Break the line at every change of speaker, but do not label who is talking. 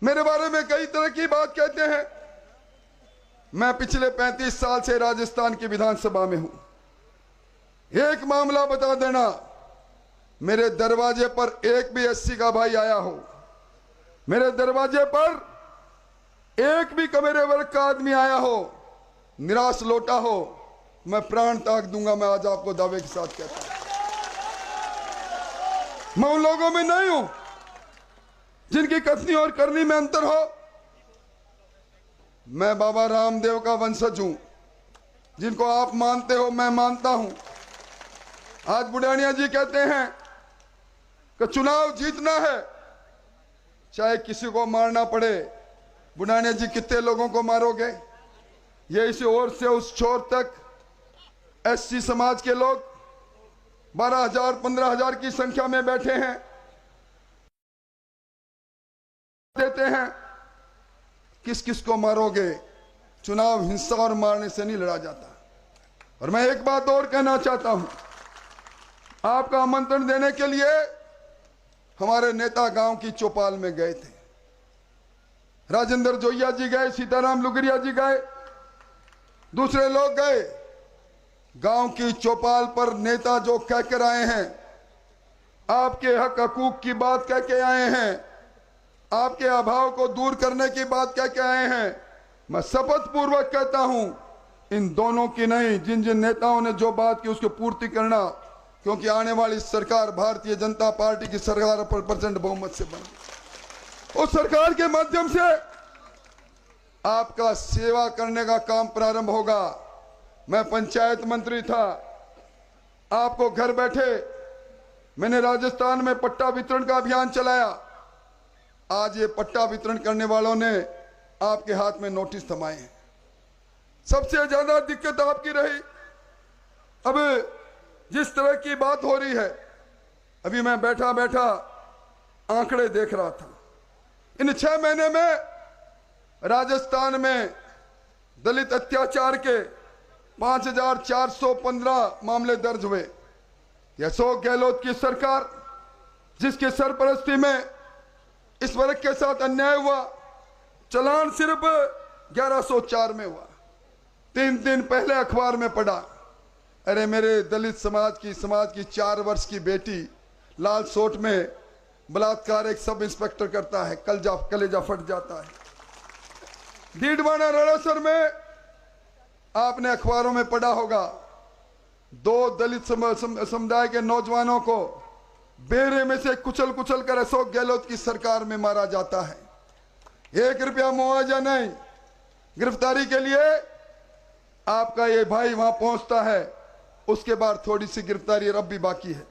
मेरे बारे में कई तरह की बात कहते हैं। मैं पिछले 35 साल से राजस्थान की विधानसभा में हूं। एक मामला बता देना, मेरे दरवाजे पर एक भी एससी का भाई आया हो, मेरे दरवाजे पर एक भी कमेरे वर्ग का आदमी आया हो, निराश लौटा हो, मैं प्राण त्याग दूंगा। मैं आज आपको दावे के साथ कहता हूं, मैं उन लोगों में नहीं हूं जिनकी कथनी और करनी में अंतर हो। मैं बाबा रामदेव का वंशज हूं, जिनको आप मानते हो मैं मानता हूं। आज बुढ़ानिया जी कहते हैं कि चुनाव जीतना है चाहे किसी को मारना पड़े। बुढ़ानिया जी कितने लोगों को मारोगे? ये इस ओर से उस छोर तक एससी समाज के लोग 12,000 15,000 की संख्या में बैठे हैं, देते हैं। किस किस को मारोगे? चुनाव हिंसा और मारने से नहीं लड़ा जाता। और मैं एक बात और कहना चाहता हूं, आपका आमंत्रण देने के लिए हमारे नेता गांव की चौपाल में गए थे। राजेंद्र जोइया जी गए, सीताराम लुगरिया जी गए, दूसरे लोग गए। गांव की चौपाल पर नेता जो कहकर आए हैं, आपके हक हकूक की बात कह के आए हैं, आपके अभाव को दूर करने की बात कह के आए हैं। मैं शपथ पूर्वक कहता हूं, इन दोनों की नहीं, जिन जिन नेताओं ने जो बात की उसकी पूर्ति करना, क्योंकि आने वाली सरकार भारतीय जनता पार्टी की सरकार पर प्रचंड बहुमत से बनी। उस सरकार के माध्यम से आपका सेवा करने का काम प्रारंभ होगा। मैं पंचायत मंत्री था, आपको घर बैठे मैंने राजस्थान में पट्टा वितरण का अभियान चलाया। आज ये पट्टा वितरण करने वालों ने आपके हाथ में नोटिस थमाए हैं। सबसे ज्यादा दिक्कत आपकी रही। अब जिस तरह की बात हो रही है, अभी मैं बैठा बैठा आंकड़े देख रहा था। इन 6 महीने में राजस्थान में दलित अत्याचार के 5,415 मामले दर्ज हुए। यह अशोक गहलोत की सरकार, जिसकी सरपरस्ती में इस वर्ग के साथ अन्याय हुआ, चलान सिर्फ 1104 में हुआ। 3 दिन पहले अखबार में पढ़ा, अरे मेरे दलित समाज की 4 वर्ष की बेटी लाल सोट में बलात्कार एक सब इंस्पेक्टर करता है, कलेजा फट जाता है। डीडवाना रणसर में आपने अखबारों में पढ़ा होगा, 2 दलित समुदाय के नौजवानों को बेरे में से कुचल कुचल कर अशोक गहलोत की सरकार में मारा जाता है। 1 रुपया मुआवजा नहीं। गिरफ्तारी के लिए आपका ये भाई वहां पहुंचता है, उसके बाद थोड़ी सी गिरफ्तारी अब भी बाकी है।